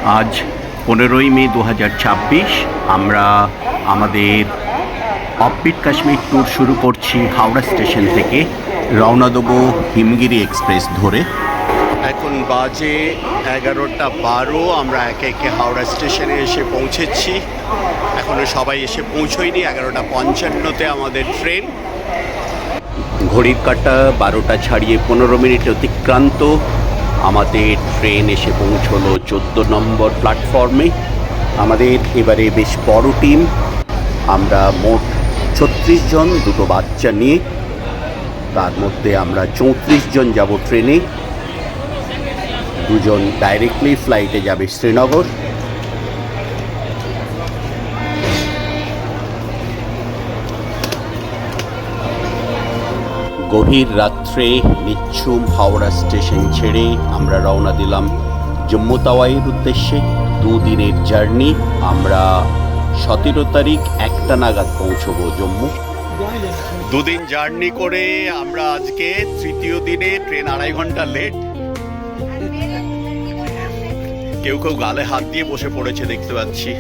আজ 15ই মে 2026। আমরা আমাদের অফবিট কাশ্মীর ট্যুর শুরু করছি হাওড়া স্টেশন থেকে। রওনা দেবো হিমগিরি এক্সপ্রেস ধরে। এখন বাজে 11:12। আমরা একে একে হাওড়া স্টেশনে এসে পৌঁছেছি। এখনও সবাই এসে পৌঁছয়নি। 11:55-তে আমাদের ট্রেন। ঘড়ির কাঁটা 12টা ছাড়িয়ে 15 মিনিট অতিক্রান্ত। আমাদের ট্রেন এসে পৌঁছলো 14 নম্বর প্ল্যাটফর্মে। আমাদের এবারে বেশ বড় টিম। আমরা মোট 36 জন, দুটো বাচ্চা নিয়ে। তার মধ্যে আমরা 34 জন যাব ট্রেনে। দুজন ডাইরেক্টলি ফ্লাইটে যাবে শ্রীনগর। গভীর রাত্রে নিঝুম হাওড়া স্টেশন ছেড়ে আমরা রওনা দিলাম জম্মু তাওয়াইয়ের উদ্দেশ্যে। দুদিনের জার্নি। আমরা 17 তারিখ 1টা নাগাদ পৌঁছবো জম্মু। দুদিন জার্নি করে আমরা আজকে তৃতীয় দিনে। ট্রেন 2.5 ঘন্টা লেট। কেউ কেউ গালে হাত দিয়ে বসে পড়েছে দেখতে পাচ্ছি।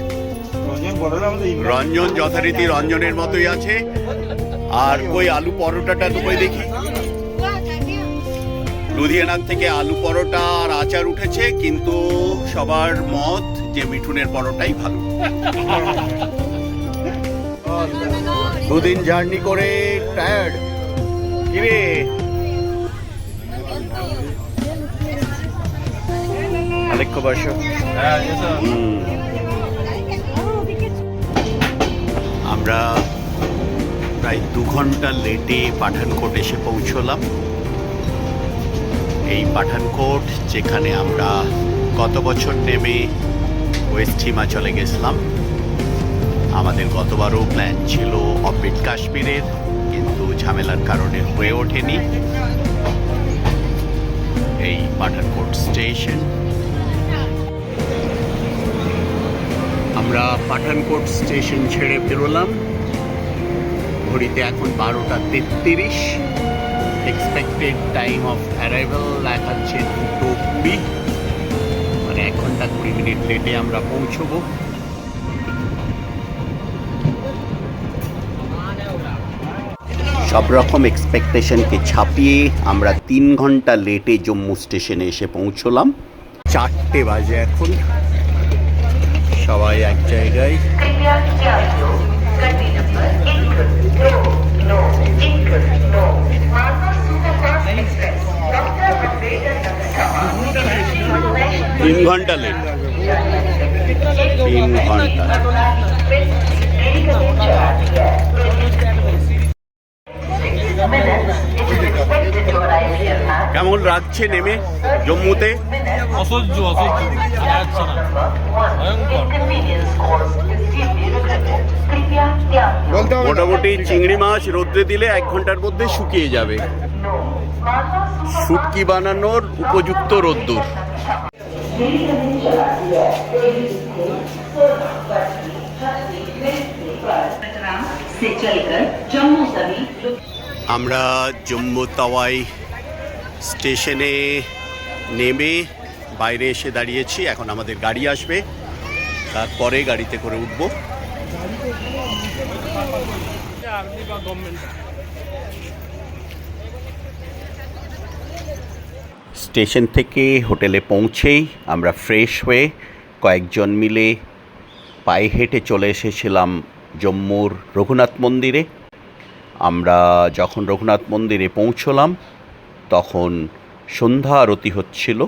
রঞ্জন যথারীতি রঞ্জনের মতোই আছে। আর ওই আলু পরোটাটা তো কই দেখি। লুধিয়ানার থেকে আলু পরোটা আর আচার উঠেছে, কিন্তু সবার মত যে মিঠুনের পরোটাই ভালো। দুদিন জার্নি করে টায়ার্ড। কিরে আলেখ্য বর্ষ। আমরা প্রায় 2 ঘন্টা লেটে পাঠানকোট এসে পৌঁছলাম। এই পাঠানকোট যেখানে আমরা গত বছর নেমে ওয়েস্ট হিমাচলে গেছিলাম। আমাদের গতবারও প্ল্যান ছিল অফবিট কাশ্মীরের, কিন্তু ঝামেলার কারণে হয়ে ওঠেনি। এই পাঠানকোট স্টেশন। আমরা পাঠানকোট স্টেশন ছেড়ে বেরোলাম। ঘড়িতে এখন 12:33। এক্সপেক্টেড টাইম অফ অ্যারাইভাল দেখাচ্ছে 2:20, মানে 1 ঘন্টা 20 মিনিট লেটে আমরা পৌঁছবো। সব রকম এক্সপেকটেশনকে ছাপিয়ে আমরা 3 ঘন্টা লেটে জম্মু স্টেশনে এসে পৌঁছলাম। 4টে বাজে এখন। সবাই এক জায়গায়। তিন ঘন্টা লেট। 3 ঘন্টা। কেমন লাগছে নেমে জম্মুতে? অসহ্য মোটামুটি চিংড়ি মাছ রোদ্রে দিলে 1 ঘন্টার মধ্যে শুকিয়ে যাবে। শুটকি বানানোর উপযুক্ত রোদ্দুর। আমরা জম্মু তাওয়াই স্টেশনে নেমে বাইরে এসে দাঁড়িয়েছি। এখন আমাদের গাড়ি আসবে, তারপরে গাড়িতে করে উঠবো। স্টেশন থেকে হোটেলে পৌঁছেই আমরা ফ্রেশ হয়ে কয়েকজন মিলে পায়ে হেঁটে চলে এসেছিলাম জম্মুর রঘুনাথ মন্দিরে। আমরা যখন রঘুনাথ মন্দিরে পৌঁছলাম তখন সন্ধ্যা আরতি হচ্ছিল।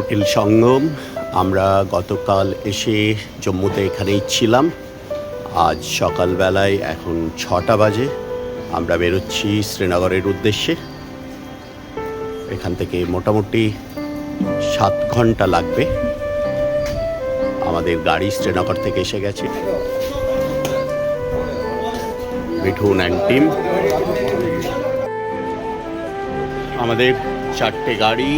হোটেল সঙ্গম। আমরা গতকাল এসে জম্মুতে এখানেই ছিলাম। আজ সকালবেলায় এখন 6টা বাজে। আমরা বেরোচ্ছি শ্রীনগরের উদ্দেশ্যে। এখান থেকে মোটামুটি 7 ঘন্টা লাগবে। আমাদের গাড়ি শ্রীনগর থেকে এসে গেছে। মিঠুন অ্যান্ড টিম, আমাদের 4টে গাড়ি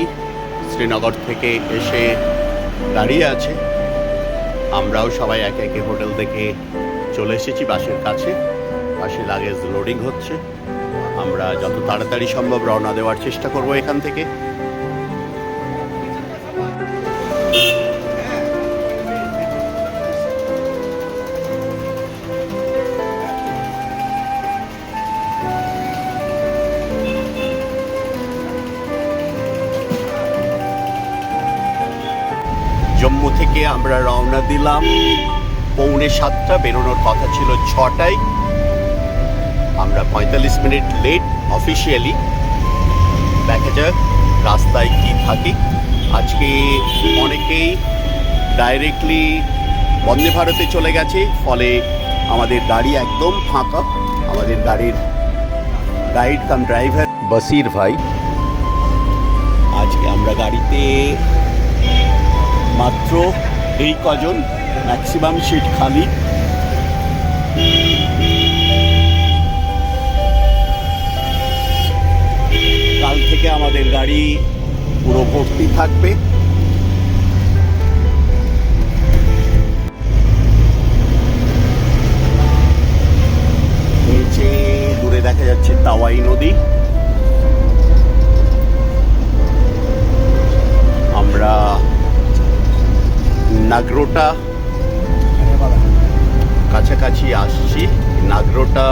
শ্রীনগর থেকে এসে দাঁড়িয়ে আছে। আমরাও সবাই একে একে হোটেল থেকে চলে এসেছি বাসের কাছে। বাসে লাগেজ লোডিং হচ্ছে। আমরা যত তাড়াতাড়ি সম্ভব রওনা দেওয়ার চেষ্টা করব এখান থেকে। জম্মু থেকে আমরা রওনা দিলাম 6:45, বেরোনোর কথা ছিল 6টায়। আমরা 45 মিনিট লেট অফিসিয়ালি। দেখা যাক রাস্তায় কি থাকে। আজকে অনেকেই ডাইরেক্টলি বন্দে ভারতে চলে গেছে, ফলে আমাদের গাড়ি একদম ফাঁকা। আমাদের গাড়ির গাইড কাম ড্রাইভার বসির ভাই। আজকে আমরা গাড়িতে মাত্র এই কজন, ম্যাক্সিমাম সিট খালি। কাল থেকে আমাদের গাড়ি পুরো ভর্তি থাকবে। নিচে দূরে দেখা যাচ্ছে তাওয়াই নদী। আমরা নাগরোটা কাছাকাছি আসছি। নাগরোটা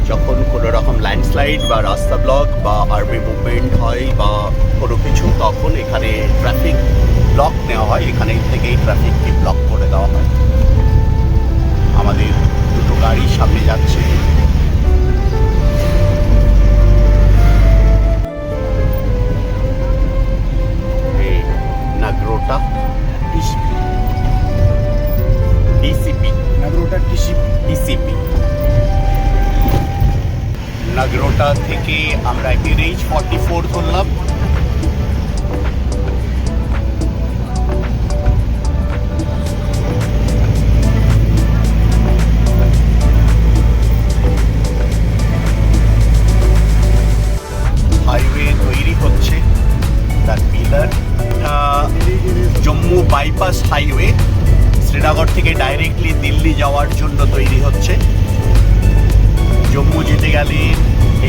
যখন কোনো রকম ল্যান্ডস্লাইড বা রাস্তা ব্লক বা আর্মি মুভমেন্ট হয় বা কোনো কিছু, তখন এখানে ট্রাফিক ব্লক নেওয়া হয়। এখানে থেকেই ট্রাফিককে ব্লক করে দেওয়া হয়। আমাদের দুটো গাড়ি সামনে যাচ্ছে। Nagrota DCP, Nagrota DCP. নাগরোটা থেকে আমরা NH 44 ধরলাম। হাইওয়ে তৈরি হচ্ছে, তার pillar. Jammu bypass highway Srinagar থেকে ডাইরেক্টলি দিল্লি যাওয়ার জন্য তৈরি হচ্ছে। জম্মু যেতে গেলে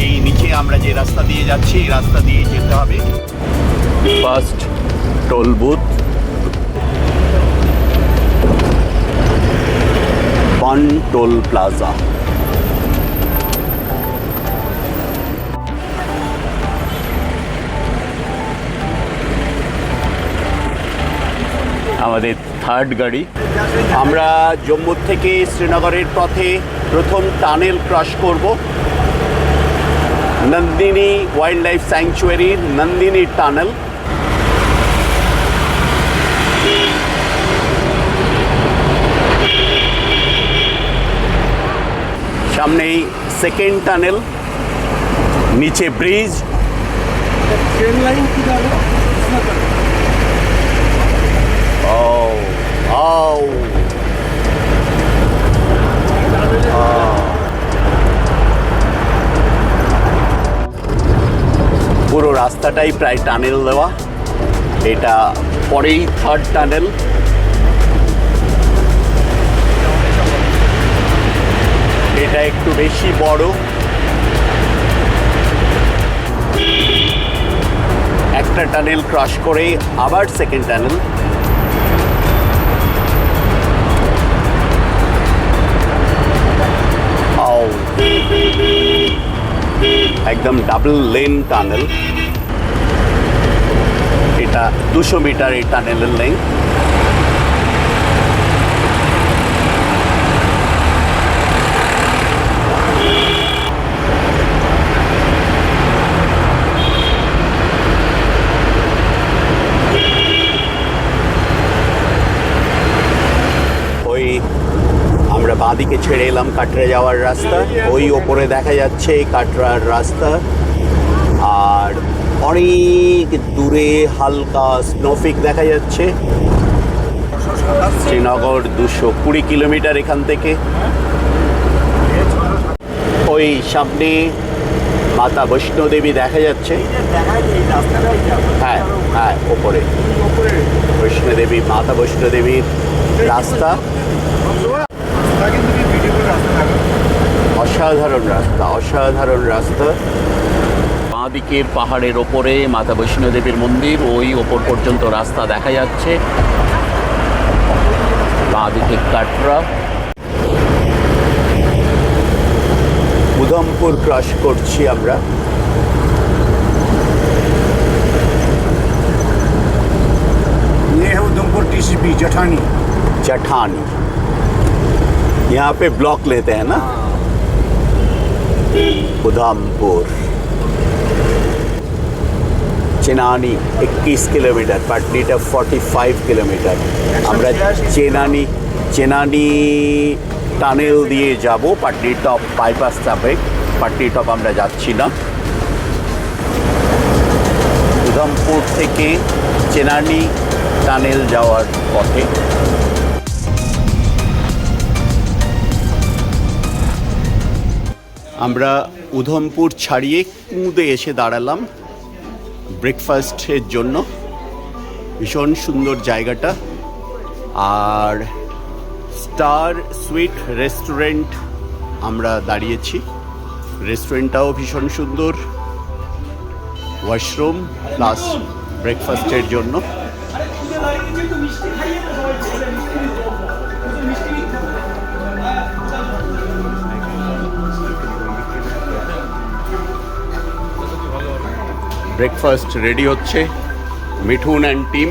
এই নিচে আমরা যে রাস্তা দিয়ে যাচ্ছি, এই রাস্তা দিয়ে যেতে হবে। ফার্স্ট টোল বুথ বন টোল প্লাজা। আমাদের থার্ড গাড়ি। আমরা জম্মু থেকে শ্রীনগরের পথে প্রথম টানেল ক্রস করব। নন্দিনী ওয়াইল্ড লাইফ স্যাংচুয়ারির নন্দিনী টানেল। সামনেই সেকেন্ড টানেল, নিচে ব্রিজ। ট্রেন লাইন কি দাঁড়ালো? পুরো রাস্তাটাই প্রায় টানেল দেওয়া। এটা পরেই থার্ড টানেল। এটা একটু বেশি বড়। একটা টানেল ক্রস করে আবার সেকেন্ড টানেল। একদম ডাবল লেন টানেল। এটা 200 মিটার এই টানেলের লেন্থ। দিকে ছেড়ে এলাম কাটরা যাওয়ার রাস্তা। ওই ওপরে দেখা যাচ্ছে কাটরার রাস্তা, আর অনেক দূরে হালকা স্নোফিক দেখা যাচ্ছে। শ্রীনগর 220 কিলোমিটার এখান থেকে। ওই সামনে মাতা বৈষ্ণো দেবী দেখা যাচ্ছে। হ্যাঁ হ্যাঁ, ওপরে বৈষ্ণো দেবী, মাতা বৈষ্ণো দেবীর রাস্তা। অসাধারণ রাস্তা, অসাধারণ রাস্তা। বাঁ দিকে পাহাড়ের ওপরে মাতা বৈষ্ণো দেবীর মন্দির, ওই ওপর পর্যন্ত রাস্তা দেখা যাচ্ছে। বাঁ দিকে কাটরা। উধমপুর ক্রস করছি আমরা। ये है उधमपुर टीसीपी जठानी। जठानी, यहाँ पे ब्लॉक लेते हैं ना। उधमपुर চেনানি 21 কিলোমিটার, পাটনিটা 45 কিলোমিটার। আমরা চেনানি টানেল দিয়ে যাব। পাটনি টপ বাইপাস যাবে, পাটনি টপ আমরা যাচ্ছি না। উধমপুর থেকে চেনানি টানেল যাওয়ার পথে। আমরা উধমপুর ছাড়িয়ে কুঁদে এসে দাঁড়ালাম ব্রেকফাস্টের জন্য। ভীষণ সুন্দর জায়গাটা। আর স্টার সুইট রেস্টুরেন্ট আমরা দাঁড়িয়েছি। রেস্টুরেন্টটাও ভীষণ সুন্দর, ওয়াশরুম প্লাস ব্রেকফাস্টের জন্য। ব্রেকফাস্ট রেডি হচ্ছে, মিঠুন অ্যান্ড টিম।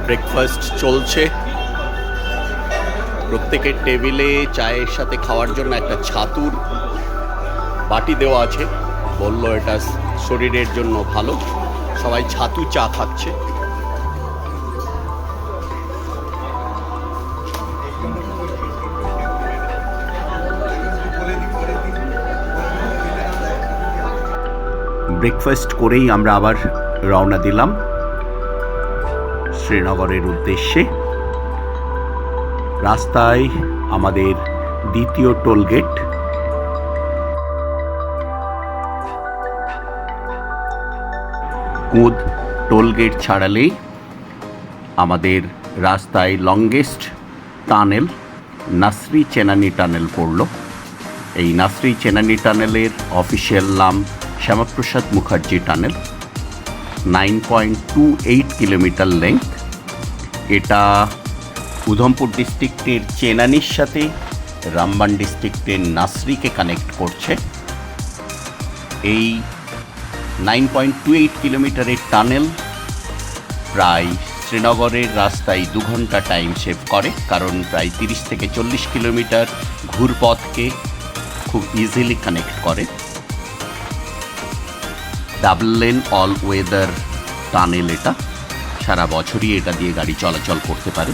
ব্রেকফাস্ট চলছে। প্রত্যেকের টেবিলে চায়ের সাথে খাওয়ার জন্য একটা ছাতুর বাটি দেওয়া আছে। বললো এটা শরীরের জন্য ভালো। সবাই ছাতু চা খাচ্ছে। ব্রেকফাস্ট করেই আমরা আবার রওনা দিলাম শ্রীনগরের উদ্দেশ্যে। রাস্তায় আমাদের দ্বিতীয় টোলগেট। কুদ টোলগেট ছাড়ালেই আমাদের রাস্তায় longest tunnel Nashri Chenani tunnel পড়ল। এই নাসরি চেনানি টানেলের অফিসিয়াল নাম Shyama Prasad Mukherjee tunnel. 9.28 kilometre length. এটা উধমপুর ডিস্ট্রিক্টের চেনানির সাথে রামবান ডিস্ট্রিক্টের নাসরিকে কানেক্ট করছে। এই 9.28 কিলোমিটারের টানেল প্রায় শ্রীনগরের রাস্তায় 2 ঘন্টা টাইম সেভ করে, কারণ প্রায় 30 থেকে 40 কিলোমিটার ঘুরপথকে খুব ইজিলি কানেক্ট করে। Double lane all weather tunnel এটা। সারা বছরই এটা দিয়ে গাড়ি চলাচল করতে পারে।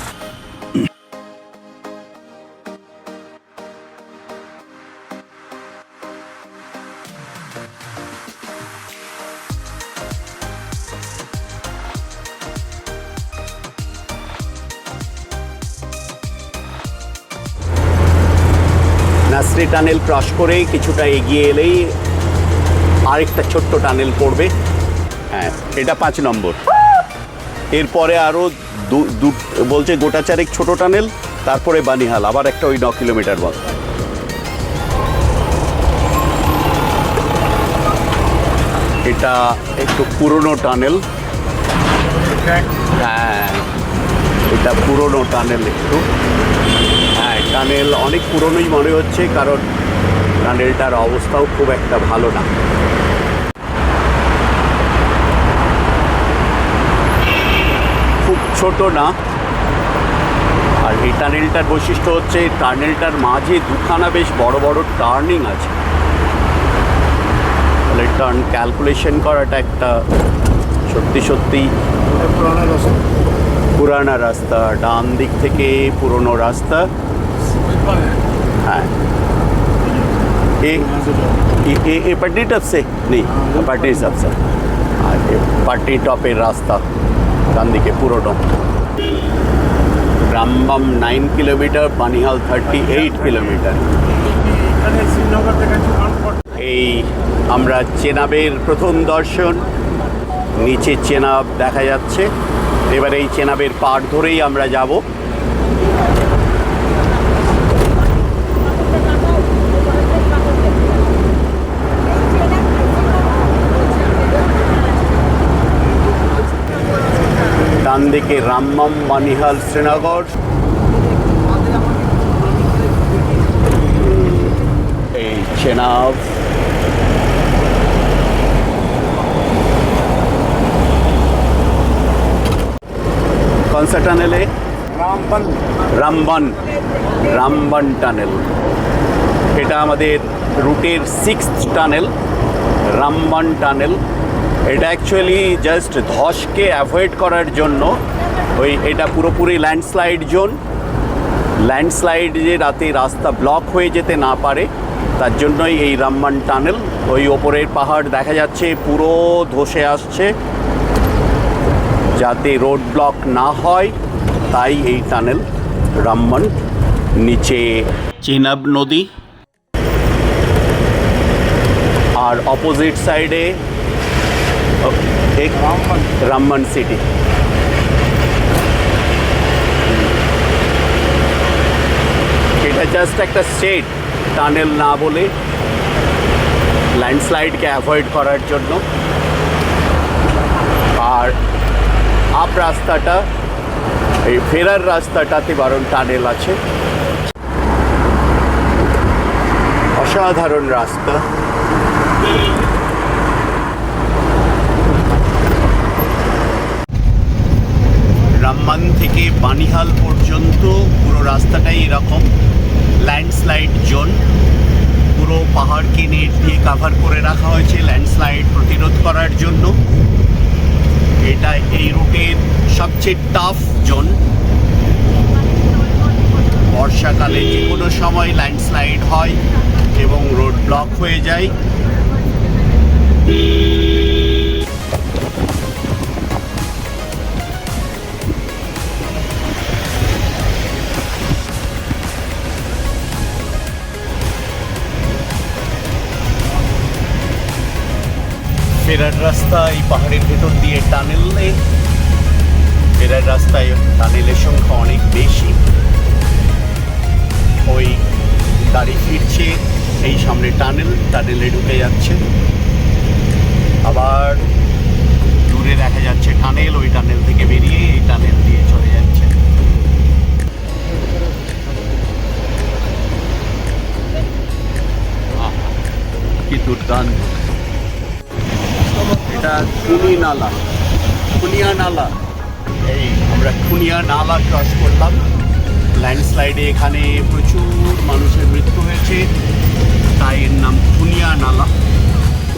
নাসরি টানেল ক্রস করে কিছুটা এগিয়ে এলেই আরেকটা ছোট্ট টানেল পড়বে। হ্যাঁ, এটা 5 নম্বর। এরপরে আরও বলছে গোটা চারেক ছোট টানেল, তারপরে বানিহাল, আবার একটা ওই 9 কিলোমিটার মতো। এটা একটু পুরনো টানেল। হ্যাঁ, এটা পুরনো টানেল একটু। হ্যাঁ, টানেল অনেক পুরনোই মনে হচ্ছে, কারণ টানেলটার অবস্থাও খুব একটা ভালো না। খুব ছোট না। আর এই টানেলটার বৈশিষ্ট্য হচ্ছে টানেলটার মাঝে দুখানা বেশ বড় বড় টার্নিং আছে। তাহলে টার্ন ক্যালকুলেশন করাটা একটা সত্যি पुराना रास्ता পুরানা রাস্তা, ডান দিক থেকে পুরনো রাস্তা। হ্যাঁ, ये पट्टी टॉप से नहीं, पट्टी सब से पट्टी टॉपेर रास्ता डान दिके पुरोनो। Ramban 9 kilometre, Banihal 38 kilometre. এই আমরা চেনাবের প্রথম দর্শন, নিচে চেনাব দেখা যাচ্ছে। এবার এই চেনাবের পাড় ধরেই আমরা যাব। ডান দিকে রামবাম, বানিহাল, শ্রীনগর। এই চেনাব, कौन सा टनल है? रामबन রামবান, রামবান টানেল। এটা আমাদের রুটের 6th টানেল, রামবান টানেল। এটা অ্যাকচুয়ালি জাস্ট ধসকে অ্যাভয়েড করার জন্য, এটা পুরোপুরি ল্যান্ডস্লাইড জোন। ল্যান্ডস্লাইড যে রাতে রাস্তা ব্লক হয়ে যেতে না পারে, তার জন্যই এই রামবান টানেল। ওই ওপরের পাহাড় দেখা যাচ্ছে পুরো ধসে আসছে, যাতে রোড ব্লক না হয় তাই এই টানেল রামবান। নিচে চেনাব নদী, আর অপোজিট সাইডে এক রামবান সিটি। এটা জাস্ট একটা স্ট্রেট টানেল না বলে, ল্যান্ডস্লাইডকে অ্যাভয়েড করার জন্য। আর আপ রাস্তাটা, এই ফেরার রাস্তাটাতে বারণ টানেল আছে। অসাধারণ রাস্তা। রামবান থেকে বানিহাল পর্যন্ত পুরো রাস্তাটাই এরকম ল্যান্ডস্লাইড জোন। পুরো পাহাড়কে নেট দিয়ে কাভার করে রাখা হয়েছে ল্যান্ডস্লাইড প্রতিরোধ করার জন্য। এটা এই রুটের সবচেয়ে টাফ জোন। বর্ষাকালে যে কোনো সময় ল্যান্ডস্লাইড হয় এবং রোড ব্লক হয়ে যায়। ফেরার রাস্তা এই পাহাড়ের ভেতর দিয়ে টানেলে, ফেরার রাস্তায় টানেলের সংখ্যা অনেক বেশি। ওই গাড়ি ফিরছে, এই সামনে টানেলে ঢুকে যাচ্ছে। আবার দূরে দেখা যাচ্ছে টানেল, ওই টানেল থেকে বেরিয়ে এই টানেল দিয়ে চলে যাচ্ছে। কি দুর্দান্ত! এটা খুনিয়া নালা। এই আমরা খুনিয়া নালা ক্রস করলাম। ল্যান্ডস্লাইডে এখানে প্রচুর মানুষের মৃত্যু হয়েছে, তাই এর নাম খুনিয়া নালা।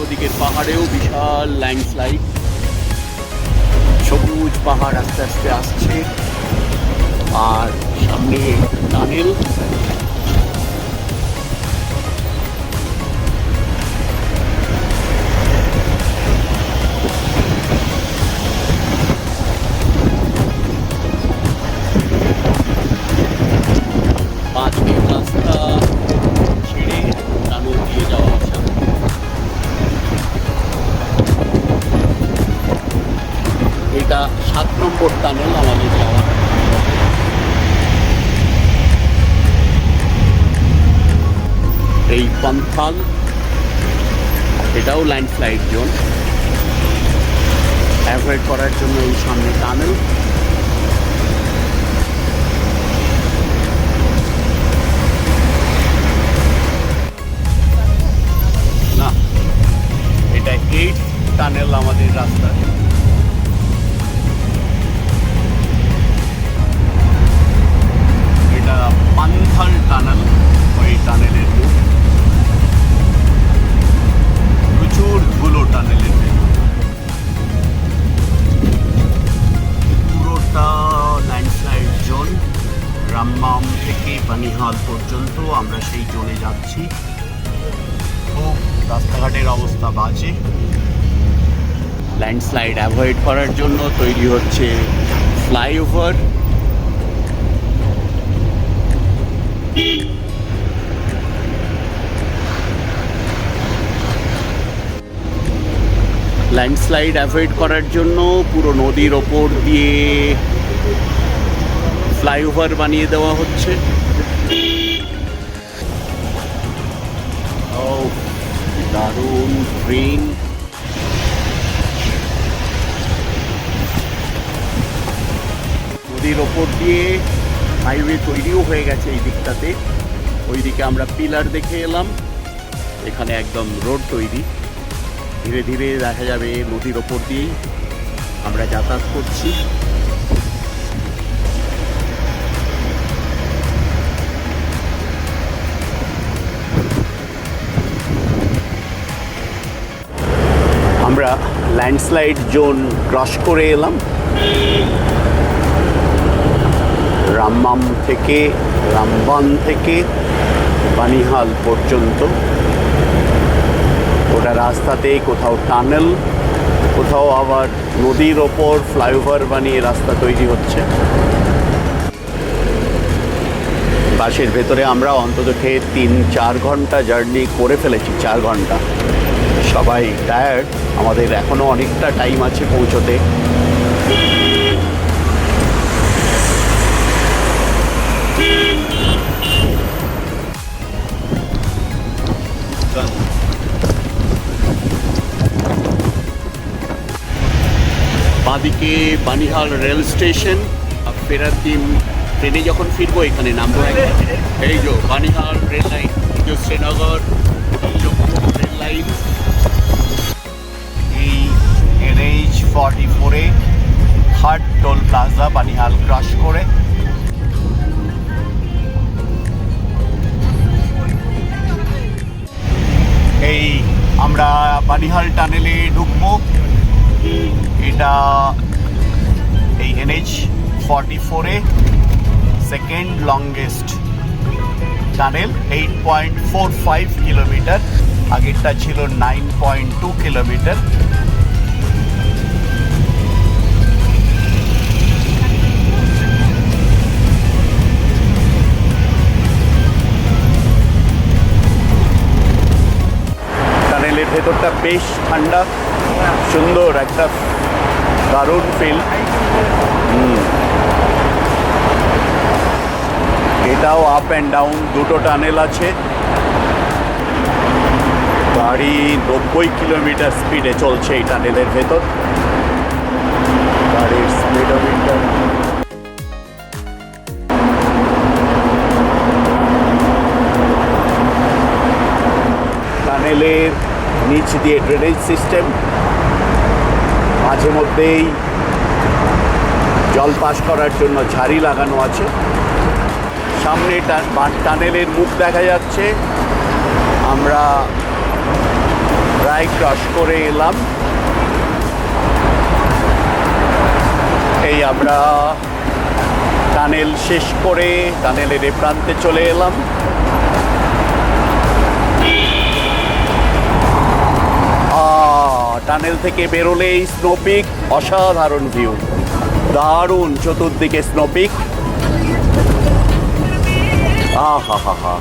ওদিকের পাহাড়েও বিশাল ল্যান্ডস্লাইড, সবুজ পাহাড় আস্তে আস্তে আসছে, আর সামনে টানেল। রাস্তা ছেড়ে টানেল দিয়ে যাওয়া আসা। এটা 7 নম্বর টানেল আমাদের যাওয়া। এই পান্থাল, এটাও ল্যান্ডস্লাইড জোন। অ্যাভয়েড করার জন্য এই সামনে টানেল। না, এটা 8 টানেল আমাদের রাস্তা। এটা পান্থাল টানেল, ওই টানেলের রুট। প্রচুর ধুলো টানেলের। বানিহাল পর্যন্ত আমরা সেই জোনে যাচ্ছি। খুব রাস্তাঘাটের অবস্থা বাজে। ল্যান্ডস্লাইড অ্যাভয়েড করার জন্য তৈরি হচ্ছে ফ্লাইওভার। ল্যান্ডস্লাইড অ্যাভয়েড করার জন্য পুরো নদীর ওপর দিয়ে ফ্লাইওভার বানিয়ে দেওয়া হচ্ছে। ও দারুণ ট্রেন। নদীর ওপর দিয়ে হাইওয়ে তৈরিও হয়ে গেছে এই দিকটাতে। ওইদিকে আমরা পিলার দেখে এলাম, এখানে একদম রোড তৈরি। ধীরে ধীরে দেখা যাবে নদীর ওপর দিয়েই আমরা যাতায়াত করছি। আমরা ল্যান্ডস্লাইড জোন ক্রস করে এলাম। রামবান থেকে বানিহাল পর্যন্ত ওটা রাস্তাতে কোথাও টানেল, কোথাও আবার নদীর ওপর ফ্লাইওভার বানিয়ে রাস্তা তৈরি হচ্ছে। বাসের ভেতরে আমরা অন্ততপক্ষে 3-4 ঘন্টা জার্নি করে ফেলেছি। 4 ঘন্টা। সবাই টায়ার্ড, আমাদের এখনও অনেকটা টাইম আছে পৌঁছতে। বাদিকে বানিহাল রেল স্টেশন। ফেরার দিন ট্রেনে যখন ফিরবো এখানে নামবো। এই যে Banihal rail line, Srinagar Jammu rail line. এই NH-44-এ third toll plaza Banihal cross করে এই আমরা বানিহাল টানেলে ঢুকবো। এটা এই NH-44-এ সেকেন্ড লংগেস্ট টানেল। 8.45 কিলোমিটার, আগেরটা ছিল 9.2 কিলোমিটার। টানেলের ভেতরটা বেশ ঠান্ডা, সুন্দর একটা দারুণ ফিল। এটাও আপ অ্যান্ড ডাউন, দুটো টানেল আছে। গাড়ি 90 কিলোমিটার স্পিডে চলছে এই টানেলের ভেতর। গাড়ির স্পিডোমিটার টানেলের নিচ দিয়ে ড্রেনেজ সিস্টেম, মাঝে মধ্যেই জল পাস করার জন্য ঝাড়ি লাগানো আছে। সামনে টানেলের মুখ দেখা যাচ্ছে। আমরা প্রায় ক্রস করে এলাম। এই আমরা টানেল শেষ করে টানেলের এ প্রান্তে চলে এলাম। টানেল থেকে বেরোলেই স্নোপিক, অসাধারণ ভিউ, দারুণ চতুর্দিকে স্নোপিক। আহা হা হা,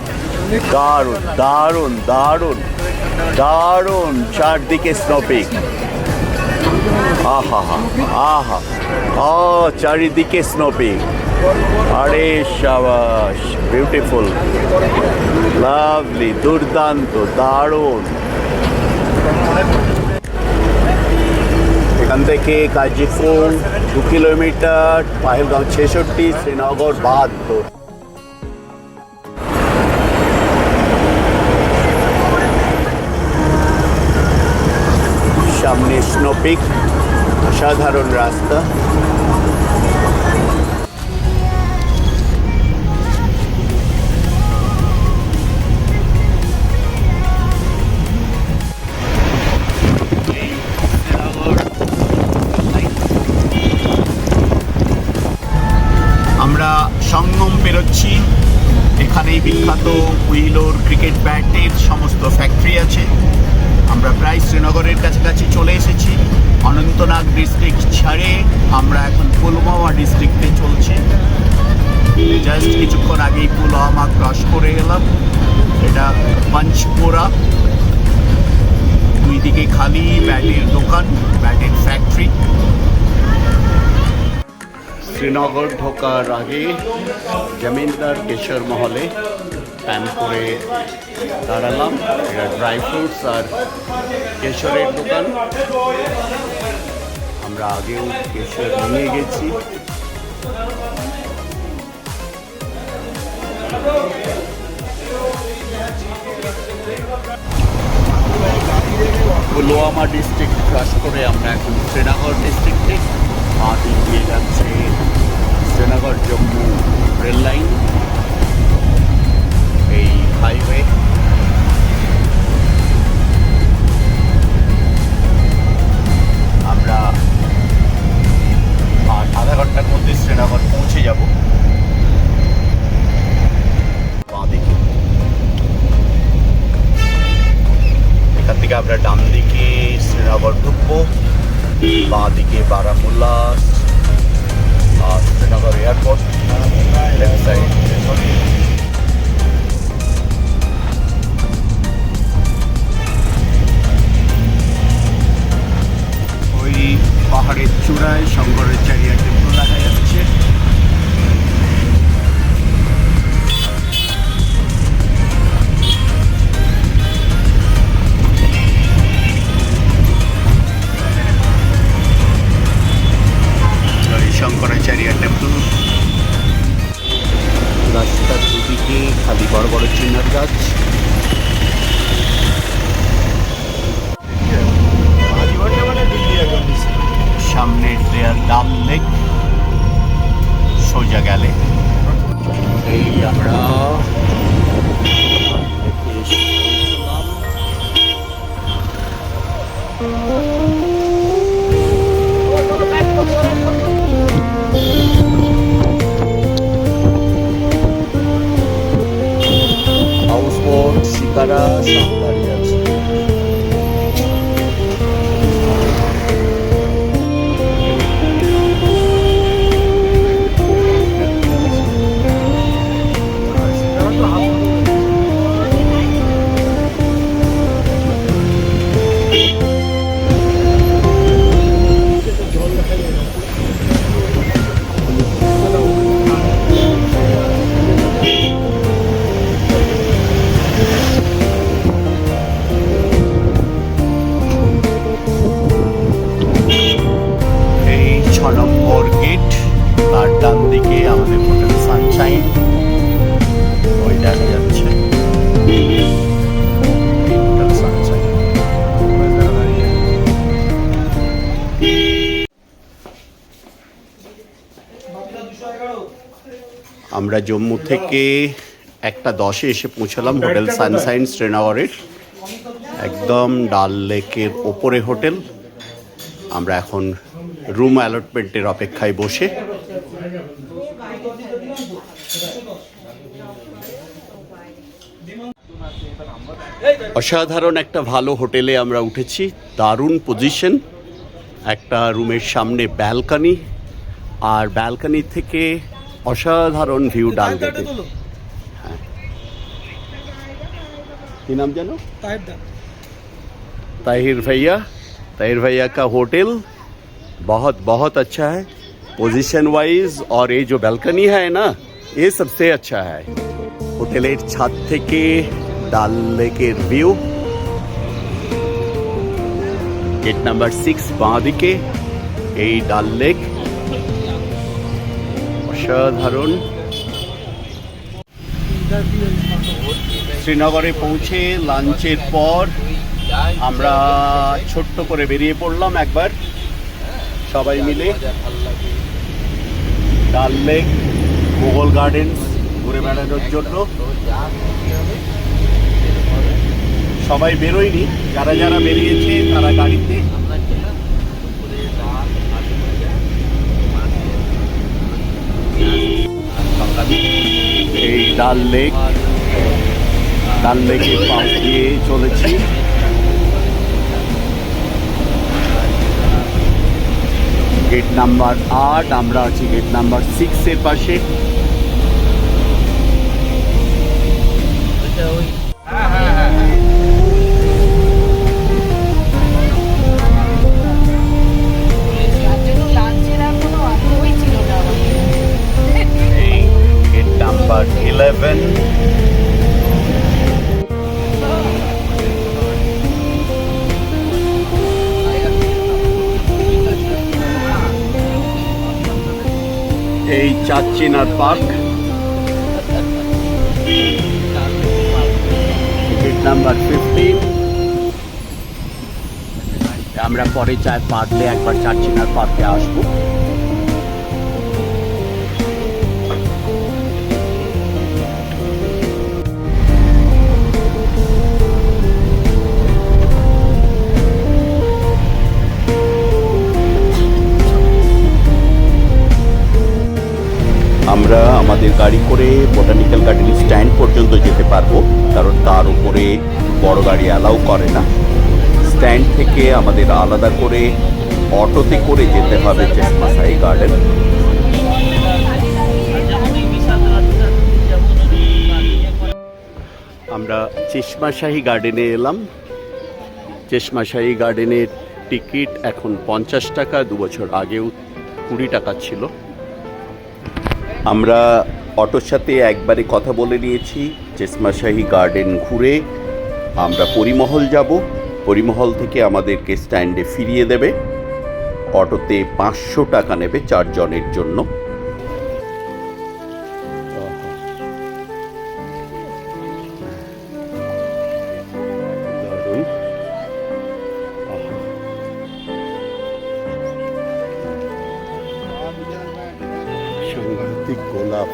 দারুণ দারুণ দারুণ দারুণ চারদিকে স্নোপিক। আহা হা আহা, চারিদিকে স্নোপিক। আরে শাবাশ, বিউটিফুল, লাভলি, দুর্দান্ত, দারুণ। এখান থেকে কাজিপুর 2 কিলোমিটার, পাহেলগাঁও 66, শ্রীনগর 72। সামনে স্নোপিক, অসাধারণ রাস্তা। আমরা সঙ্গম পেরোচ্ছি। এখানেই বিখ্যাত উইলোর ক্রিকেট ব্যাটের সমস্ত ফ্যাক্টরি আছে। আমরা প্রায় শ্রীনগরের কাছাকাছি চলে এসেছি। অনন্তনাগ ডিস্ট্রিক্ট ছাড়ে আমরা এখন পুলওয়ামা ডিস্ট্রিক্টে চলছি। জাস্ট কিছুক্ষণ আগেই পুলওয়ামা ক্রস করে এলাম। এটা পঞ্চপোরা, দুই দিকে খালি ব্যাটের দোকান, ব্যাটের ফ্যাক্টরি। শ্রীনগর ঢোকার আগে জমিনদার কেশর মহলে প্যান করে দাঁড়ালাম। এটা ড্রাই ফ্রুটস আর কেশরের দোকান। আমরা আগেও কেশর নিয়ে গেছি। পুলওয়ামা ডিস্ট্রিক্ট ক্রস করে আমরা এখন শ্রীনগর ডিস্ট্রিক্টে দিক দিয়ে যাচ্ছে শ্রীনগর জম্মু রেল লাইন। এই হাইওয়ে আমরা আধা ঘন্টার মধ্যে শ্রীনগর পৌঁছে যাব। বাঁদিকে এখান থেকে আমরা ডান দিকে শ্রীনগর ঢুকবো, বাঁ দিকে বারামুল্লা আর শ্রীনগর এয়ারপোর্ট, লেফট সাইড। ওই পাহাড়ের চূড়ায় শঙ্করাচার্য টেম্পল দেখা যাচ্ছে। শঙ্করাচার্য টেম্পল। রাস্তার দুদিকে খালি বড় বড় চিনার গাছ। সামনে দেয়ার ডাল লেক, সোজা গেলে এই আমরা হাউস বোট, শিকারা সব দাঁড়িয়ে আছে। নম্বর গেট, তার ডান দিকে আমাদের হোটেল সানশাইন ওই দেখা যাচ্ছে। Hotel Sunshine. আমরা জম্মু থেকে 1:10 এসে পৌঁছালাম হোটেল সানশাইন শ্রীনগরের, একদম ডাল লেকের ওপরে হোটেল। আমরা এখন রুম অ্যালটমেন্টের অপেক্ষায় বসে। অসাধারণ একটা ভালো হোটেলে আমরা উঠেছি। দারুণ পজিশন, একটা রুমের সামনে ব্যালকনি, আর ব্যালকনি থেকে অসাধারণ ভিউ ডাল লেকে। হ্যাঁ, কি নাম জানো? ताहिर भैया का होटल बहुत बहुत अच्छा है पोजीशन वाइज, और ये जो बैल्कनी है ना, ये सबसे अच्छा है। হোটেলের ছাদ থেকে ডাল লেকের ভিউ। গেট নাম্বার 6 বাঁ দিকে এই ডাল লেক, অসাধারণ। শ্রীনগরে পৌঁছে লাঞ্চের পর আমরা ছোট্ট করে বেরিয়ে পড়লাম একবার সবাই মিলে ডাল লেক, মোগল গার্ডেন্স ঘুরে বেড়ানোর জন্য। সবাই বেরোয়নি, যারা যারা বেরিয়েছে তারা গাড়িতে। এই ডাল লেকের পাশ দিয়ে চলেছি। গেট নাম্বার 8, আমরা আছি গেট নাম্বার 6 পাশে। এই গেট নাম্বার 11। এই চাঁদচিনার পার্ক, গেট নাম্বার 15। আমরা পরে পারলে একবার চাঁদচিনার পার্কে আসবো। আমরা আমাদের গাড়ি করে বোটানিক্যাল গার্ডেন স্ট্যান্ড পর্যন্ত যেতে পারবো, কারণ তার উপরে বড় গাড়ি অ্যালাউ করে না। স্ট্যান্ড থেকে আমাদের আলাদা করে অটোতে করে যেতে হবে চেশমাশাহী গার্ডেন। আমরা চেশমাশাহী গার্ডেনে এলাম। চেশমাশাহী গার্ডেনের টিকিট এখন 50 টাকা, 2 বছর আগেও 20 টাকা ছিল। আমরা অটোর সাথে একবারে কথা বলে নিয়েছি, চেশমাশাহী গার্ডেন ঘুরে আমরা পরিমহল যাব। পরিমহল থেকে আমাদেরকে স্ট্যান্ডে ফিরিয়ে দেবে। অটোতে 500 টাকা নেবে 4 জনের জন্য। সাংঘাতিক গোলাপ।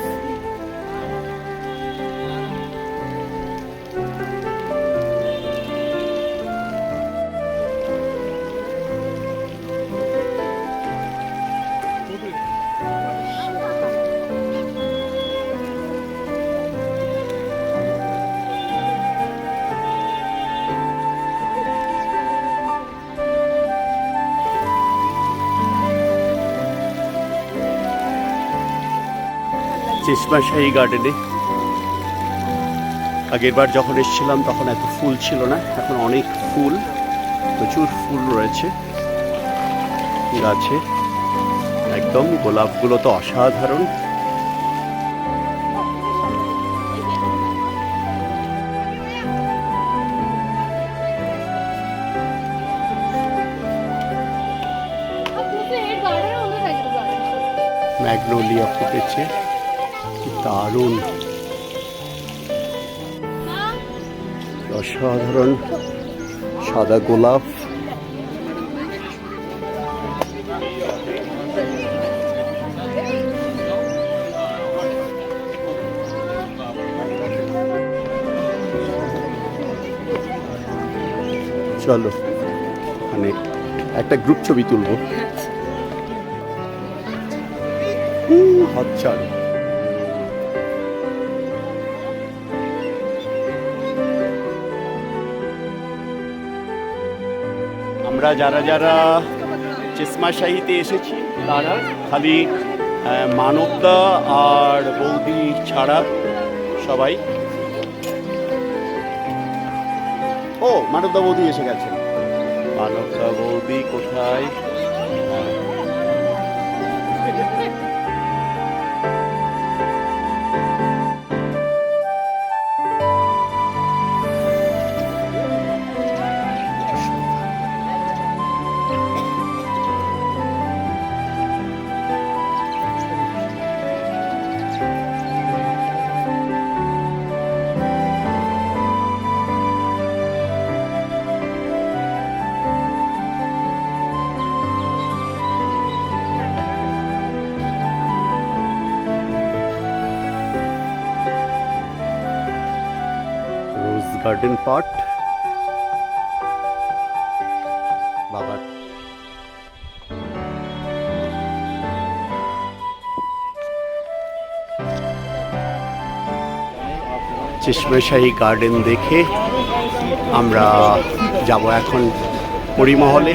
চেশমাশাহী গার্ডেনে আগেরবার যখন এসেছিলাম তখন এত ফুল ছিল না, এখন অনেক ফুল, প্রচুর ফুল রয়েছে গাছে। একদম গোলাপগুলো তো অসাধারণ। ম্যাগনোলিয়া ফুটেছে, কি দারুণ, অসাধারণ সাদা গোলাপ। চলো মানে একটা গ্রুপ ছবি তুলবো। আচ্ছা, আমরা যারা যারা চেশমাশাহীতে এসেছি তারা খালি মানবদা আর বৌদি ছাড়া সবাই। ও মানবদা বৌদি এসে গেছে। মানবদা বৌদি কোথায়? গার্ডেন পার্ট বাগান। চেশমাশাহী গার্ডেন দেখে আমরা যাব এখন পরিমহলে।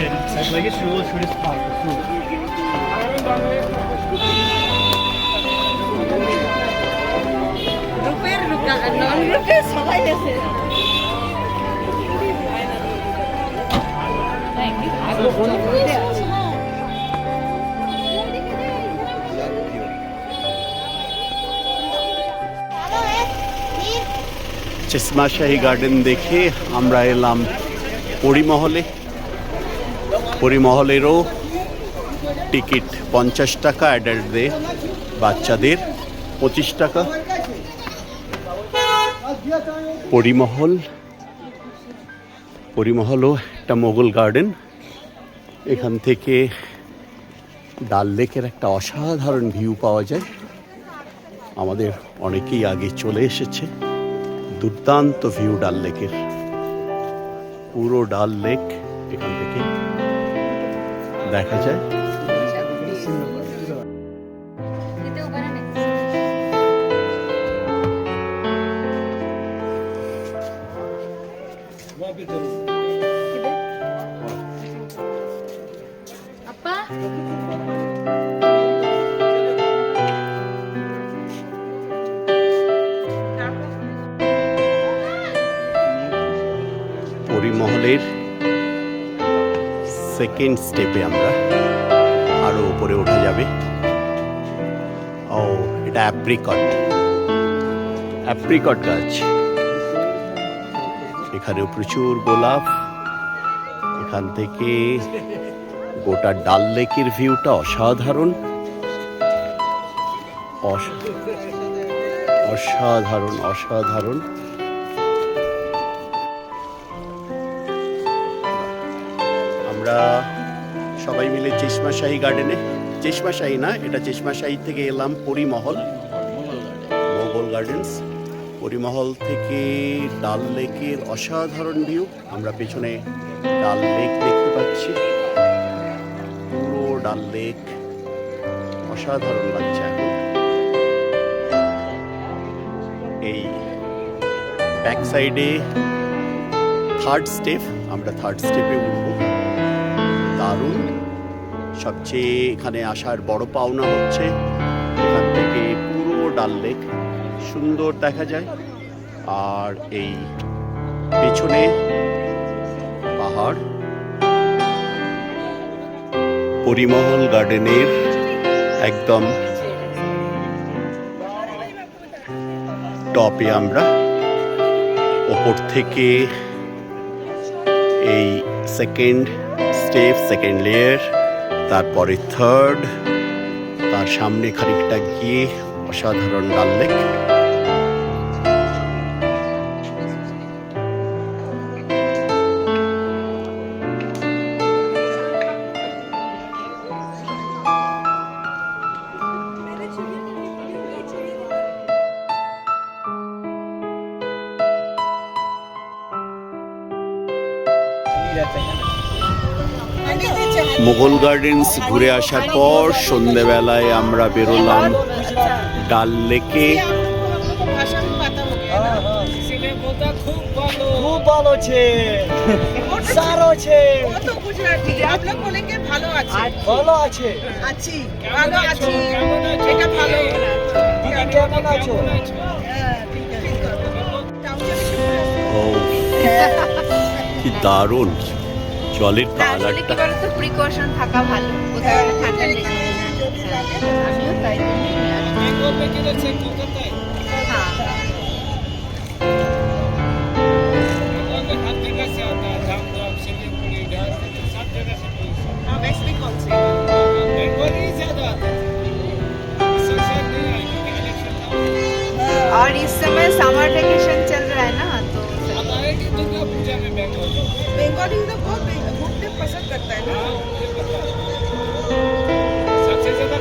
চেশমাশাহী গার্ডেন দেখে আমরা এলাম পরিমহলে। পরিমহলেরও টিকিট 50 টাকা, অ্যাডাল্টদের, বাচ্চাদের 25 টাকা। পরিমহলও একটা মোগল গার্ডেন। এখান থেকে ডাল লেকের একটা অসাধারণ ভিউ পাওয়া যায়। আমাদের অনেকেই আগে চলে এসেছে। দুর্দান্ত ভিউ ডাল লেকের, পুরো ডাল লেক এখান থেকে দেখা যায়। পরিমহলের সেকেন্ড স্টেপে আমরা আরো উপরে ওঠা যাবে। ও, এটা অ্যাপ্রিকট গাছ। এখানেও প্রচুর গোলাপ। এখান থেকে গোটা ডাল লেকের ভিউটা অসাধারণ, অসাধারণ অসাধারণ। আমরা সবাই মিলে চেশমাশাহী গার্ডেনে, চেশমাশাহী না, এটা চেশমাশাহী থেকে এলাম পরিমহল, মোগল গার্ডেন্স। পরিমহল থেকে ডাল লেকের অসাধারণ ভিউ। আমরা পেছনে ডাল লেক দেখতে পাচ্ছি, পুরো ডাল লেক অসাধারণ লাগছে এখন। এই ব্যাক সাইডে থার্ড স্টেপ, আমরা থার্ড স্টেপে উঠবো। দারুণ। সবচেয়ে এখানে আসার বড় পাওনা হচ্ছে এখান থেকে পুরো ডাল লেক সুন্দর দেখা যায়। আর এই পেছনে পাহাড়। পরিমহল গার্ডেনের একদম টপে আমরা, ওপর থেকে এই সেকেন্ড স্টেপ, সেকেন্ড লেয়ার, তারপরে থার্ড, তার সামনে খানিকটা গিয়ে অসাধারণ ডাল লেক। মোগল গার্ডেন্স ঘুরে আসার পর সন্ধ্যেবেলায় আমরা বেরোলাম ডাল লেকে। খুব ভালো আছে, সারো আছে, आप लोग बोलेंगे ভালো আছে, ভালো আছে, আছি, ভালো আছি, এটা ভালো। দিদি কেমন আছো? ও, কি দারুণ জলের আসলে কি কালারটা। বলতো, প্রিকশন থাকা ভালো, কোথাও একটা ঠান্ডা লেগে যায়। আমিও তাই হ্যাঁ। वेस्ट बंगाल से और इस समय समर वेकेशन चल रहा है ना, तो बंगाली तो बहुत घूमने पसंद करता है ना। सबसे ज्यादा